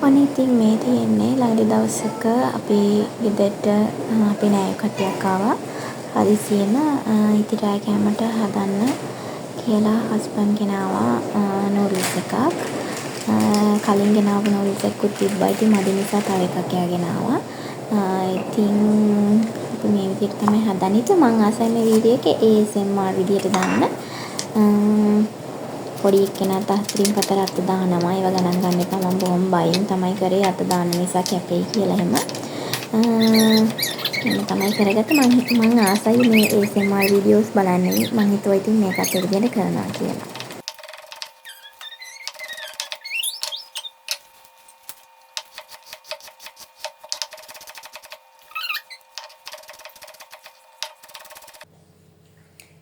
අනේ ඉතින් මේ තියෙන්නේ ළඟදි දවසක අපේ ගෙදරට අපේ නෑයෝ කට්ටියක් ආවා. හදිසියෙම ඉතින් රෑ කෑමට හදන්න කියලා හස්බන්ඩ් ගෙනාවා නූඩල්ස් එකක්. කලින් ගෙනාවු නූඩල්ස් එකකුත් තිබ්බා. ඉතින් මදි නිසා තව එකක් එයා ගෙනාවා. ඉතින් අපි මේ විදිහට තමයි හදන්නේ. ඉතින් මං ආසයි මේ වීඩියෝ එකේ ASMR විදියට දාන්න. පොඩි එක්කෙනාට අතරින් පතර අත දානවා. ඒව ගණන් ගන්න එපා. මම බොහොම බයෙන් තමයි කරේ අත දාන්න නිසා කැපෙයි කියලා එහෙම. එහෙම තමයි කරගත්තේ. මම ආසයි මේ ASMR වීඩියෝස් බලන්න. මම හිතුවා ඉතින් මේකත් එක විදියට කරනවා කියලා.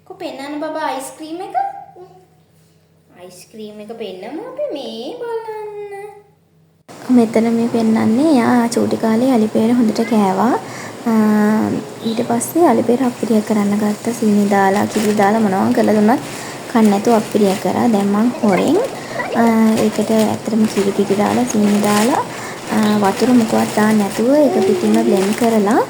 කො පෙන්නන්න බබා අයිස්ක්‍රීම් එක? අයිස්ක්‍රීම් එක පෙන්නමු අපි මේ බලන්න. මෙතන මේ පෙන්නන්නේ යා චූටි කාලේ අලිපේර හොඳට කෑවා. ඊට පස්සේ අලිපේර අප්පිරිය කරන්න ගත්තා. සීනි දාලා කිරි දාලා මොනවා කරලා දුන්නත් කන්නේ නැතුව අප්පිරිය කරා. දැන් මං හොරෙන් ඒකට ඇත්තටම කිරි පිටි දාලා සීනි දාලා වතුර මොකවත් දාන්න නැතුව ඒක පිටින්ම බ්ලෙන්ඩ් කරලා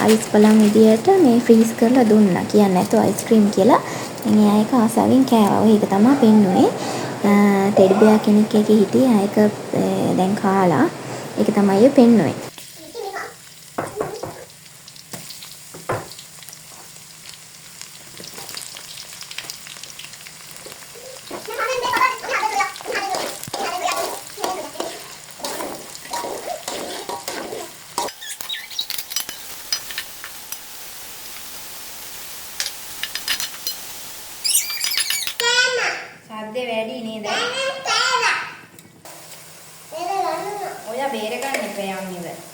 අයිස් බලන් විදියට මේ ෆ්‍රීස් කරලා දුන්නා. කියන්නේ නැතුව අයිස්ක්‍රීම් කියලා. ඉතින් එයා ඒක ආසාවෙන් කෑවා. ඒක තමයි පෙන්නුවේ. ටෙඩි බෙයා කෙනෙක් එකේ හිටියේ. ඒක දැන් කාලා. ඒක තමයි පෙන්නුවේ. සද්දේ වැඩි නේද? ඔයා බේර ගන්න එපා යන්නේද?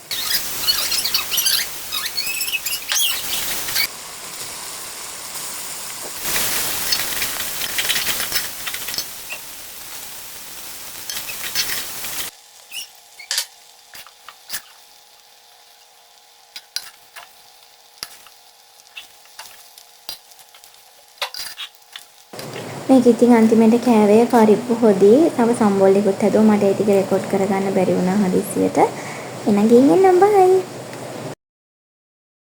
මේක ඉතින් අන්තිමට කෑවේ පරිප්පු හොදි. තව සම්බෝල් එකකුත් හැදුවා. මට ඒ ටික රෙකෝඩ් කරගන්න බැරි වුණා හදිස්සියට. එහෙනම් ගිහින් එන්නම් බයි.